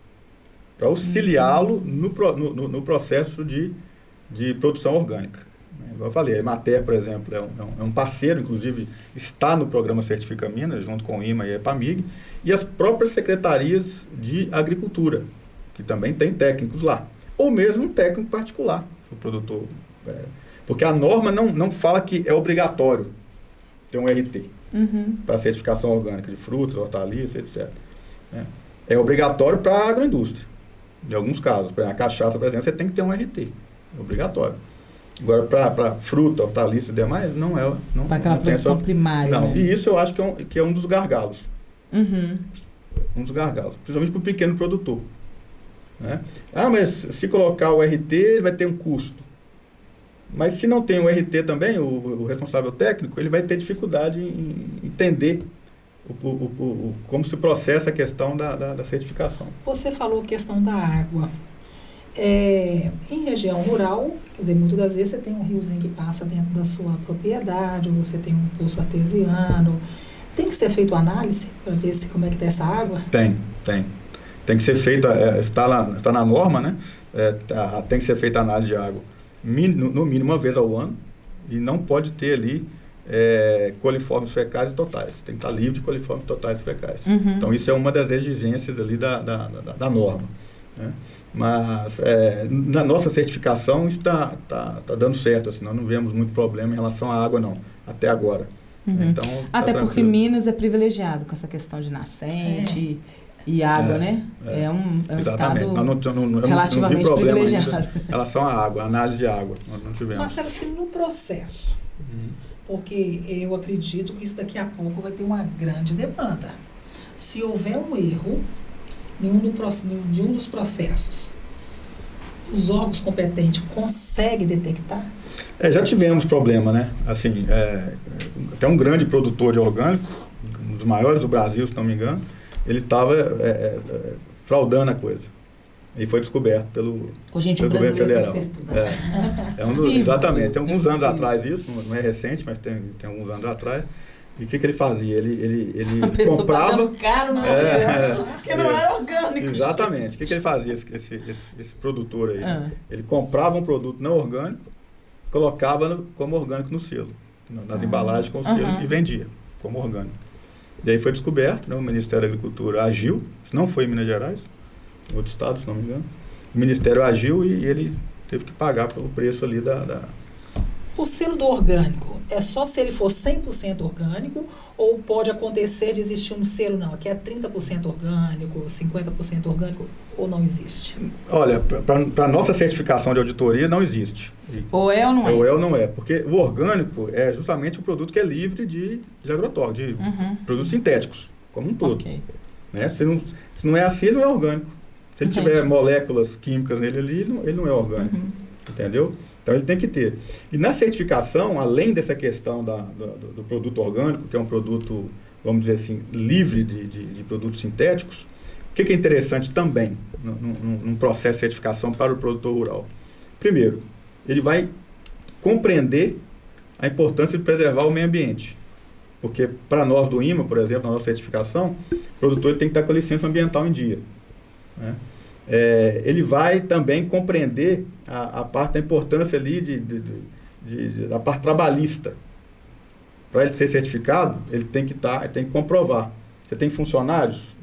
para auxiliá-lo no processo de produção orgânica. Igual eu falei, a Emater, por exemplo, é um parceiro, inclusive está no programa Certifica Minas, junto com o IMA e a EPAMIG, e as próprias secretarias de agricultura, que também tem técnicos lá. Ou mesmo um técnico particular, o produtor. Porque a norma não fala que é obrigatório ter um RT para certificação orgânica de frutas, hortaliças, etc. É obrigatório para a agroindústria. Em alguns casos, por exemplo, a cachaça, por exemplo, você tem que ter um RT. É obrigatório. Agora, para fruta, hortaliça e demais, não é. Para aquela produção primária. Não, né? E isso eu acho que é um dos gargalos. Um dos gargalos, principalmente para o pequeno produtor. Né? Mas se colocar o RT, ele vai ter um custo. Mas se não tem o RT também, o responsável técnico, ele vai ter dificuldade em entender como se processa a questão da certificação. Você falou questão da água. Em região rural, quer dizer, muitas das vezes você tem um riozinho que passa dentro da sua propriedade, ou você tem um poço artesiano. Tem que ser feito análise para ver como é que está essa água? Tem que ser feita, está na norma, né? Tem que ser feita análise de água no mínimo uma vez ao ano e não pode ter ali coliformes fecais e totais. Tem que estar livre de coliformes totais e fecais. Então, isso é uma das exigências ali da norma. Né? Mas na nossa certificação está dando certo, assim, nós não vemos muito problema em relação à água, não, até agora. Então, até porque Minas é privilegiado com essa questão de nascente e água, né? É um exatamente. estado relativamente não vi privilegiado. Em relação à água, análise de água, nós não tivemos. Marcelo, assim, no processo, porque eu acredito que isso daqui a pouco vai ter uma grande demanda. Se houver um erro de um dos processos, os órgãos competentes conseguem detectar? Já tivemos problema, né? Assim, até um grande produtor de orgânico, um dos maiores do Brasil, se não me engano, ele estava fraudando a coisa. E foi descoberto pelo governo federal. Exatamente. Tem alguns anos atrás isso, não é recente, mas tem alguns anos atrás. E o que ele fazia? Ele comprava... caro, porque não era orgânico. Exatamente. O que ele fazia, esse produtor aí? Ele comprava um produto não orgânico, colocava como orgânico no selo, nas embalagens com o selo, e vendia como orgânico. E aí foi descoberto, né, o Ministério da Agricultura agiu, não foi em Minas Gerais, em outro estado, se não me engano. O Ministério agiu e ele teve que pagar pelo preço ali O selo do orgânico é só se ele for 100% orgânico ou pode acontecer de existir um selo, não, aqui é 30% orgânico, 50% orgânico, ou não existe? Olha, para a nossa certificação de auditoria não existe. Ou é ou não é? Ou é ou não é, porque o orgânico é justamente o produto que é livre de agrotóxicos, de produtos sintéticos, como um todo. Okay. Né? Se não é assim, não é orgânico. Se ele tiver moléculas químicas nele ali, ele não é orgânico. Entendeu? Então ele tem que ter. E na certificação, além dessa questão do produto orgânico, que é um produto, vamos dizer assim, livre de produtos sintéticos, o que é interessante também num processo de certificação para o produtor rural? Primeiro, ele vai compreender a importância de preservar o meio ambiente. Porque para nós do IMA, por exemplo, na nossa certificação, o produtor tem que estar com a licença ambiental em dia. Né? Ele vai também compreender a parte da importância ali da parte trabalhista. Para ele ser certificado, ele tem que comprovar. Você tem funcionários?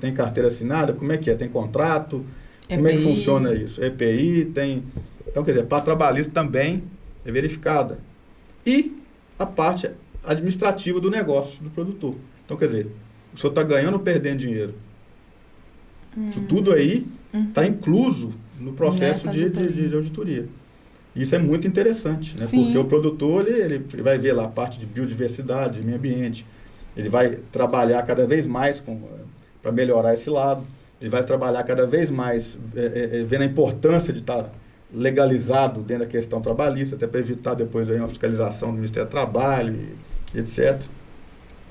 Tem carteira assinada? Como é que é? Tem contrato? EPI. Como é que funciona isso? EPI, tem... Então, quer dizer, a parte trabalhista também é verificada. E a parte administrativa do negócio, do produtor. Então, quer dizer, o senhor está ganhando ou perdendo dinheiro? Tudo aí está incluso no processo de auditoria. Isso é muito interessante, né? Porque o produtor ele vai ver lá a parte de biodiversidade, meio ambiente. Ele vai trabalhar cada vez mais para melhorar esse lado. Ele vai trabalhar cada vez mais vendo a importância de estar legalizado dentro da questão trabalhista, até para evitar depois aí uma fiscalização do Ministério do Trabalho, etc.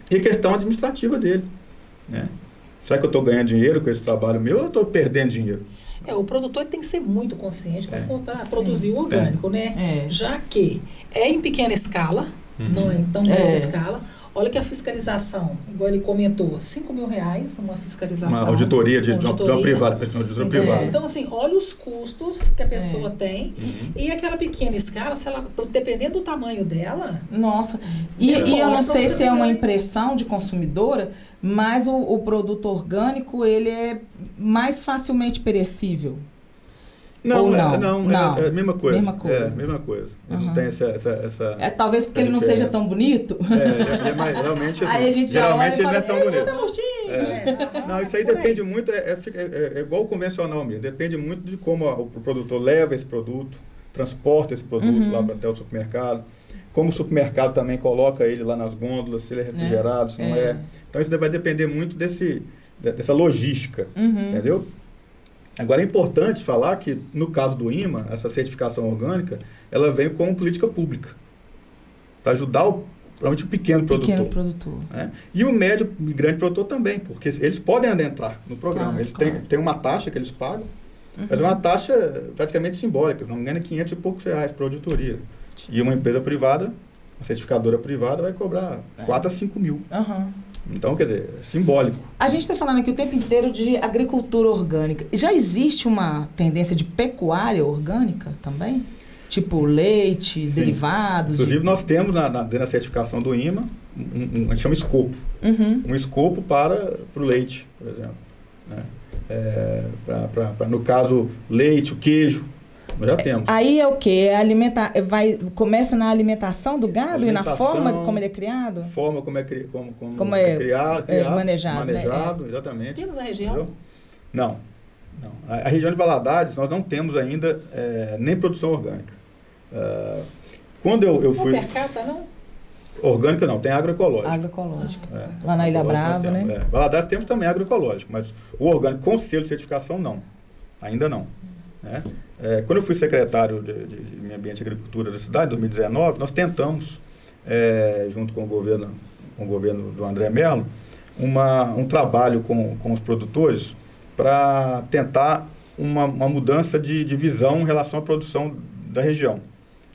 E a questão administrativa dele, né? Será que eu estou ganhando dinheiro com esse trabalho meu ou eu estou perdendo dinheiro? O produtor tem que ser muito consciente para produzir o orgânico, né? Já que é em pequena escala, não é em tão grande escala. Olha que a fiscalização, igual ele comentou, R$5.000, uma fiscalização. Uma auditoria de uma privada. Então, assim, olha os custos que a pessoa tem e aquela pequena escala, se ela, dependendo do tamanho dela... Nossa, e eu não sei se é uma impressão de consumidora, mas o produto orgânico, ele é mais facilmente perecível. Não, é a mesma coisa. Mesma coisa. Não tem essa talvez porque ele não seja tão bonito. Realmente, assim, aí a gente geralmente ele não é tão bonito. Tá não, isso aí depende muito, é igual o convencional mesmo, depende muito de como o produtor leva esse produto, transporta esse produto lá até o supermercado, como o supermercado também coloca ele lá nas gôndolas, se ele é refrigerado, se não é. Então isso vai depender muito dessa logística, entendeu? Agora, é importante falar que, no caso do IMA, essa certificação orgânica, ela vem como política pública, para ajudar, principalmente, o pequeno produtor. Né? E o médio e grande produtor também, porque eles podem adentrar no programa. Eles têm uma taxa que eles pagam, mas é uma taxa praticamente simbólica, não ganha R$500 e poucos por auditoria. E uma empresa privada, uma certificadora privada, vai cobrar 4 a 5 mil. Então, quer dizer, é simbólico. A gente está falando aqui o tempo inteiro de agricultura orgânica. Já existe uma tendência de pecuária orgânica também? Tipo leite, derivados? Inclusive, nós temos dentro da certificação do IMA, a gente chama escopo. Um escopo para o leite, por exemplo. Né? No caso, leite, o queijo. Nós já temos. Aí é o quê? Começa na alimentação do gado e na forma como ele é criado? Forma como é criado, manejado, né? Exatamente. Temos na região? Não. A região de Valadares, nós não temos ainda nem produção orgânica. Quando eu fui... Não percata, não? Orgânica não, tem agroecológico. Agroecológico. Lá na Ilha Brava, né? Valadares temos também agroecológico, mas o orgânico com selo de certificação, não. Ainda não. Né? Quando eu fui secretário de Meio Ambiente e Agricultura da cidade, em 2019, nós tentamos, junto com o governo do André Mello, um trabalho com os produtores para tentar uma mudança de visão em relação à produção da região.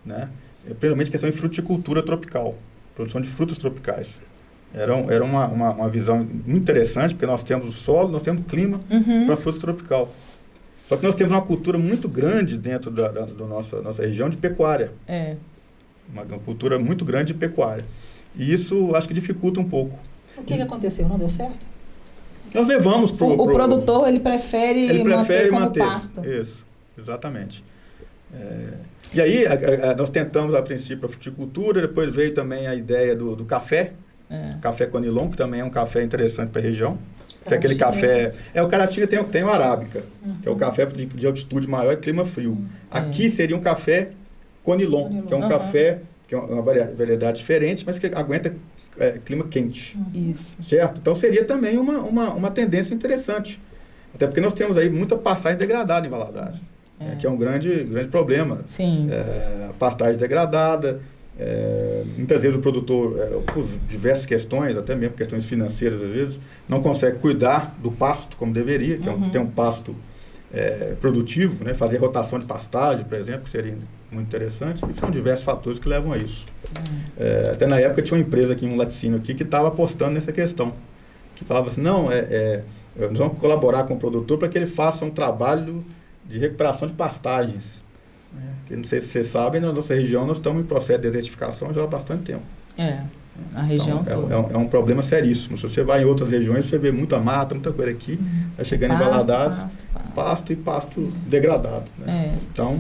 Né? Principalmente questão de fruticultura tropical, produção de frutas tropicais. Era uma visão muito interessante, porque nós temos o solo, nós temos o clima para fruta tropical. Só que nós temos uma cultura muito grande dentro da nossa região de pecuária. Uma cultura muito grande de pecuária. E isso acho que dificulta um pouco. O que aconteceu? Não deu certo? Nós levamos para o produtor, ele prefere manter como pasto. Isso, exatamente. E aí, nós tentamos, a princípio, a fruticultura, depois veio também a ideia do café, café conilon, que também é um café interessante para a região. Que é aquele café... O Caratinga tem o arábica, que é o café de altitude maior e clima frio. Aqui seria um café conilon, que é um café, que é uma variedade diferente, mas que aguenta clima quente. Isso. Certo? Então seria também uma tendência interessante. Até porque nós temos aí muita pastagem degradada em Valadares, que é um grande problema. Sim. A pastagem degradada, muitas vezes o produtor, por diversas questões, até mesmo questões financeiras às vezes, não consegue cuidar do pasto como deveria, que é ter um pasto produtivo, né? Fazer rotação de pastagem, por exemplo, que seria muito interessante. E são diversos fatores que levam a isso. Até na época tinha uma empresa aqui, um laticínio aqui, que estava apostando nessa questão. Que falava assim, não, nós vamos colaborar com o produtor para que ele faça um trabalho de recuperação de pastagens. Que não sei se vocês sabem, na nossa região nós estamos em processo de desertificação já há bastante tempo. A região então, toda. É um problema seríssimo. Se você vai em outras regiões, você vê muita mata, muita coisa aqui. Vai chegando em Valadares, pasto degradado. Né? Então,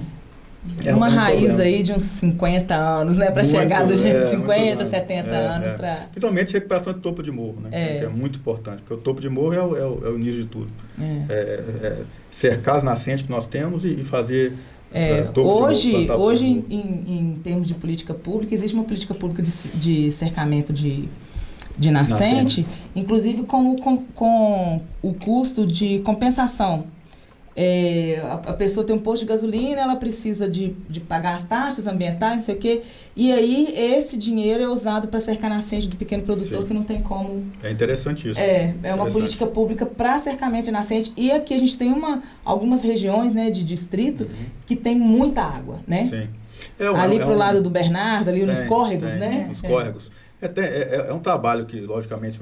uma raiz problema. Aí de uns 50 anos, né? Para chegar dos 50, 70 anos. Principalmente recuperação de topo de morro, né? Que é muito importante, porque o topo de morro é o início de tudo. Cercar as nascentes que nós temos e fazer... Hoje em termos de política pública, existe uma política pública de cercamento de nascente, inclusive com o custo de compensação. A pessoa tem um posto de gasolina, ela precisa de pagar as taxas ambientais, não sei o quê, e aí esse dinheiro é usado para cercar nascente do pequeno produtor que não tem como... É interessante isso. Uma política pública para cercamento de nascente, e aqui a gente tem algumas regiões, né, de distrito que tem muita água, né? Sim. Ali pro lado do Bernardo, ali nos córregos, né? Nos córregos. É um trabalho que, logicamente,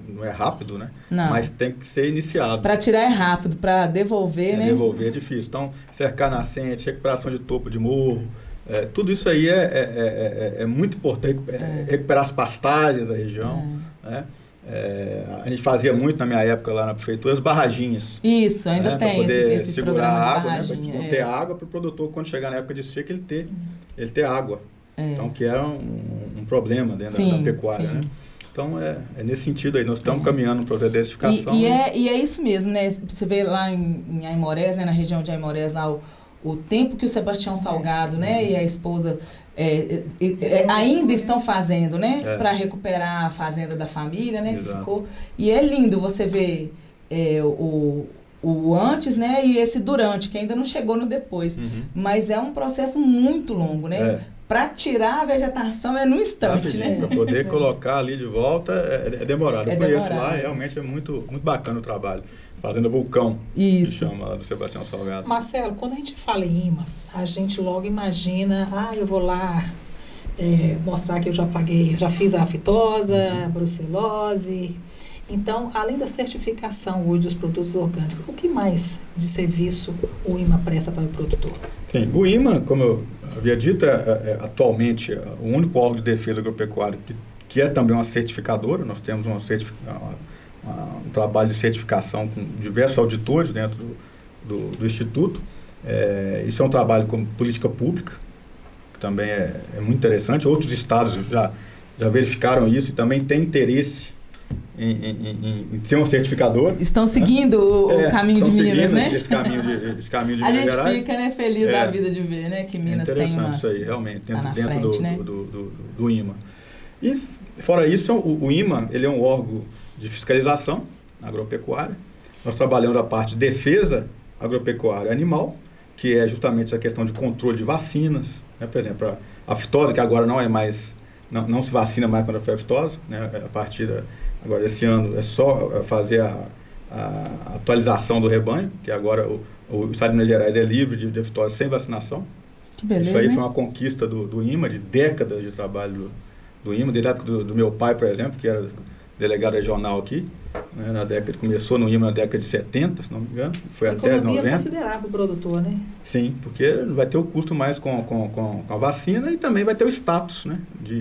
não é rápido, né? Não. Mas tem que ser iniciado. Para tirar é rápido, para devolver, né? Devolver é difícil. Então, cercar nascente, recuperação de topo de morro, tudo isso aí é muito importante. Recuperar as pastagens da região. Né? A gente fazia muito na minha época lá na prefeitura, as barraginhas. Isso, ainda tem esse segurar a água, né? Para ter água para o produtor, quando chegar na época de seca, ele ter água. Então, que era um problema dentro da pecuária, né? Então, é nesse sentido aí, nós estamos caminhando para a desertificação. E é isso mesmo, né? Você vê lá em Aimorés, né? Na região de Aimorés, lá o tempo que o Sebastião Salgado, né? E a esposa ainda estão fazendo, né? Para recuperar a fazenda da família, né? Que ficou. E é lindo você ver o antes, né? E esse durante, que ainda não chegou no depois. Mas é um processo muito longo, né? Para tirar a vegetação no instante, né? Para poder colocar ali de volta é demorado. Eu conheço lá, realmente é muito, muito bacana o trabalho. Fazenda Vulcão, que chama lá do Sebastião Salgado. Marcelo, quando a gente fala em IMA, a gente logo imagina, eu vou lá mostrar que eu já fiz a aftosa, a brucelose. Então, além da certificação hoje dos produtos orgânicos, o que mais de serviço o IMA presta para o produtor? Sim, o IMA, como eu havia dito, atualmente o único órgão de defesa agropecuária que é também uma certificadora. Nós temos um trabalho de certificação com diversos auditores dentro do Instituto. Isso é um trabalho como política pública, que também é muito interessante. Outros estados já verificaram isso e também têm interesse em ser um certificador. Estão seguindo o caminho de Minas, né? Esse caminho de Minas Gerais. A gente fica, né, feliz da vida de ver, né, que Minas tem interessante isso aí, realmente, dentro frente, do IMA. E, fora isso, o IMA, ele é um órgão de fiscalização agropecuária. Nós trabalhamos a parte de defesa agropecuária animal, que é justamente a questão de controle de vacinas, né? Por exemplo, a aftosa, que agora não é mais, não se vacina mais contra a aftosa, né? A partir agora esse ano é só fazer a atualização do rebanho, que agora o estado de Minas Gerais é livre de aftosa sem vacinação. Que beleza, isso aí foi uma conquista do IMA, de décadas de trabalho do IMA, desde a época do meu pai, por exemplo, que era delegado regional aqui, né, começou no IMA na década de 70, se não me engano, foi até 90. Economia considerável para o produtor, né? Sim, porque vai ter o custo mais com a vacina e também vai ter o status, né, de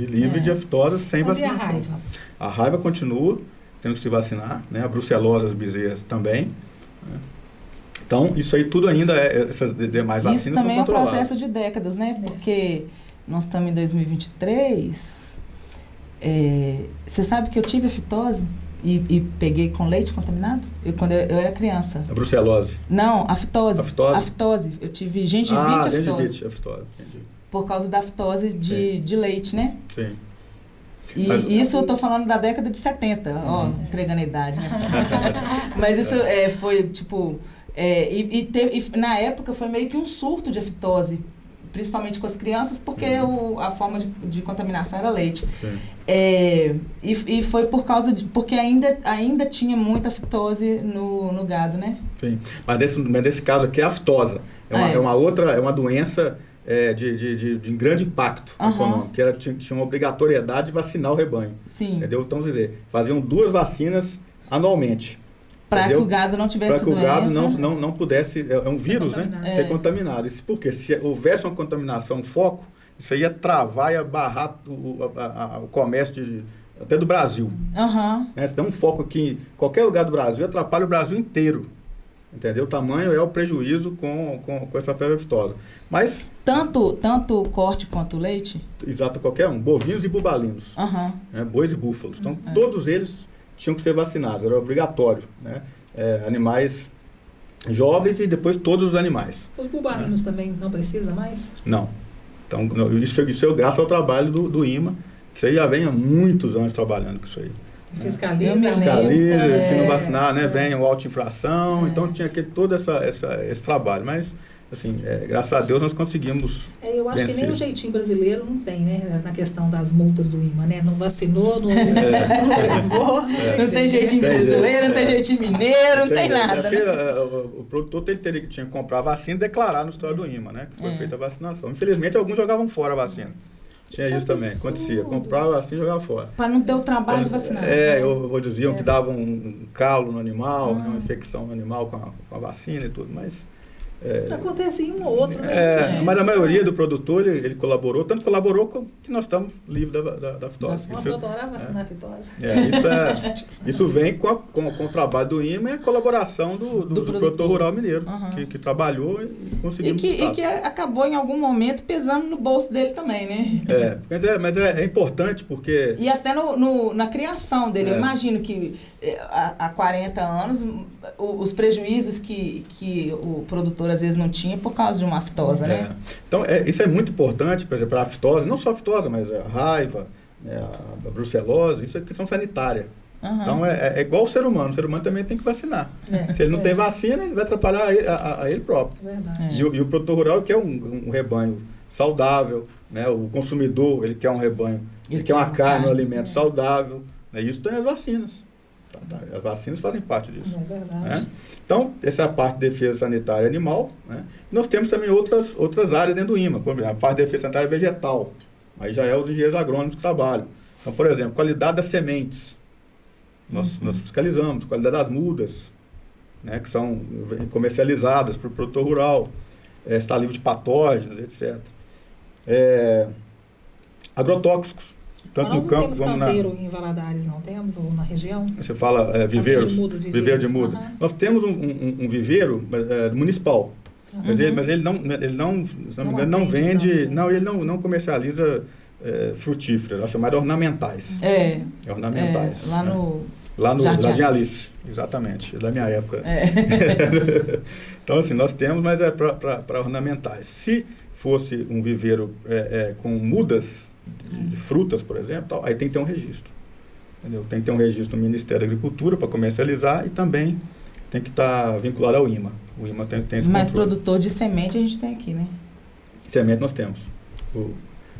livre de aftosa sem vacinação. E a raiva? A raiva continua tendo que se vacinar, né, a brucelose, as bezerras também, né. Então, isso aí tudo ainda, essas demais vacinas são controladas. Isso também é um processo de décadas, né? Porque nós estamos em 2023... você sabe que eu tive afitose e peguei com leite contaminado? Quando eu era criança. A brucelose? Não, afitose. Afitose. Eu tive gengivite afitose. Afitose. Por causa da afitose de leite, né? Sim. E isso eu estou falando da década de 70, entregando a idade, né? Mas isso foi, tipo... na época foi meio que um surto de aftose, principalmente com as crianças, porque a forma de contaminação era leite. E foi por causa porque ainda tinha muita aftose no gado, né? Sim, mas nesse caso aqui é a aftosa. É uma doença de grande impacto econômico, que tinha uma obrigatoriedade de vacinar o rebanho. Sim. Entendeu? Então, quer dizer, faziam 2 vacinas anualmente. Para que o gado não tivesse doença. Para que o gado não pudesse, é um vírus, né? Ser contaminado. Isso porque se houvesse uma contaminação, foco, isso aí ia travar, ia barrar o comércio até do Brasil. Se der um foco aqui em qualquer lugar do Brasil, atrapalha o Brasil inteiro. Entendeu? O tamanho é o prejuízo com essa febre aftosa. Mas... Tanto corte quanto leite? Exato, qualquer um. Bovinos e bubalinos. Bois e búfalos. Então, todos eles tinham que ser vacinados, era obrigatório, né? Animais jovens e depois todos os animais. Os bubalinos também não precisa mais? Não. Então, isso é graças ao trabalho do IMA, que isso aí já vem há muitos anos trabalhando com isso aí. Fiscaliza, se não vacinar, né? Vem o auto-infração, então tinha que todo esse trabalho, mas... Assim, graças a Deus nós conseguimos eu acho vencer. Que nem o jeitinho brasileiro não tem, né? Na questão das multas do IMA, né? Não vacinou, não levou. Não tem jeitinho brasileiro, não tem jeitinho mineiro, não tem nada. O produtor tinha que comprar a vacina e declarar no histórico do IMA, né? Que foi feita a vacinação. Infelizmente, alguns jogavam fora a vacina. Tinha isso também, acontecia. Comprava a vacina e jogava fora. Para não ter o trabalho de vacinar. Diziam que dava um calo no animal, né? Uma infecção no animal com a vacina e tudo, mas... Acontece em um ou outro, né? Mas a maioria do produtor, ele colaborou, tanto colaborou que nós estamos livres da aftosa. Nossa, eu adorava vacinar a aftosa. Isso vem com o trabalho do IMA e a colaboração do produtor rural mineiro, que trabalhou e conseguiu. E que acabou em algum momento pesando no bolso dele também, né? Mas é importante porque... E até na criação dele, eu imagino que há 40 anos, os prejuízos que o produtor às vezes não tinha por causa de uma aftosa, né? Então, isso é muito importante, por exemplo, a aftosa, não só a aftosa, mas a raiva, né, a brucelose, isso é questão sanitária. Então, é igual o ser humano também tem que vacinar. Se ele não tem vacina, ele vai atrapalhar a ele próprio. Verdade. E o produtor rural quer um rebanho saudável, né? O consumidor, ele quer um rebanho, ele quer uma carne, um alimento saudável, né? Isso tem as vacinas. As vacinas fazem parte disso. É verdade. Né? Então, essa é a parte de defesa sanitária animal. Né? Nós temos também outras áreas dentro do IMA. Por exemplo, a parte de defesa sanitária vegetal. Aí já é os engenheiros agrônomos que trabalham. Então, por exemplo, qualidade das sementes. Nós fiscalizamos. Qualidade das mudas, né? Que são comercializadas para o produtor rural. Está livre de patógenos, etc. Agrotóxicos. Tanto nós não temos canteiro em Valadares, não temos? Ou na região? Você fala viveiros? Viveiro de mudas. Nós temos um viveiro municipal, mas ele não, se não me engano, não vende, ele não comercializa frutíferas, é chamado ornamentais. Ornamentais. Lá no Jardim Alice, exatamente, da minha época. Então, assim, nós temos, mas é para ornamentais. Se fosse um viveiro com mudas de frutas, por exemplo, aí tem que ter um registro. Entendeu? Tem que ter um registro no Ministério da Agricultura para comercializar e também tem que estar vinculado ao IMA. O IMA tem esse controle. Mas produtor de semente a gente tem aqui, né? Semente nós temos.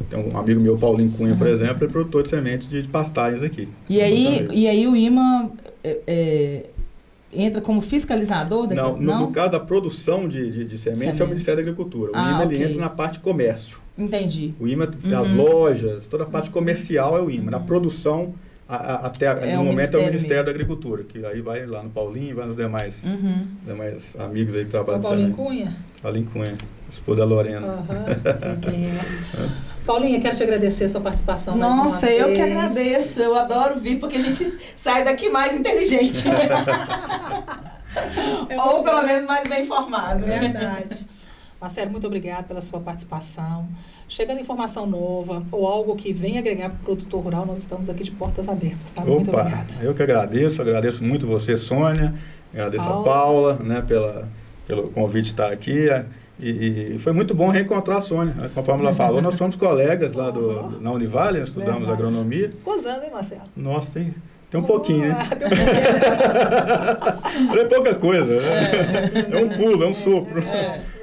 Tem um amigo meu, Paulinho Cunha, por exemplo, é produtor de sementes de pastagens aqui. E aí o IMA entra como fiscalizador? No caso da produção de sementes é o Ministério da Agricultura. O IMA ele entra na parte comércio. Entendi. O IMA, as lojas, toda a parte comercial é o IMA. Na produção, até no momento é o Ministério da Agricultura, que aí vai lá no Paulinho, vai nos demais amigos aí que trabalham. Paulinho Cunha? Paulinho Cunha, esposa da Lorena. Sei quem é. Paulinha, quero te agradecer a sua participação mais uma vez. Nossa, eu que agradeço. Eu adoro vir, porque a gente sai daqui mais inteligente. Ou pelo menos mais bem informado, né? É verdade. Marcelo, muito obrigada pela sua participação. Chegando informação nova ou algo que venha agregar para o produtor rural, nós estamos aqui de portas abertas, tá? Muito obrigada. Eu que agradeço muito você, Sônia, agradeço a Paula, né, pelo convite de estar aqui. E foi muito bom reencontrar a Sônia. Conforme ela falou, nós somos colegas lá na Univale, nós estudamos agronomia. Quantos anos, hein, Marcelo? Nossa, tem um pouquinho, né? Não é pouca coisa, né? É um pulo, é um sopro.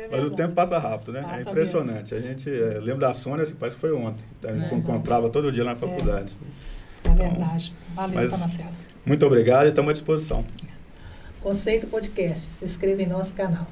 Mas o tempo passa rápido, né? É impressionante. A gente lembra da Sônia, parece que foi ontem. A gente encontrava todo dia na faculdade. É verdade. Valeu, tá, Marcelo. Muito obrigado e estamos à disposição. Conceito Podcast. Se inscreva em nosso canal.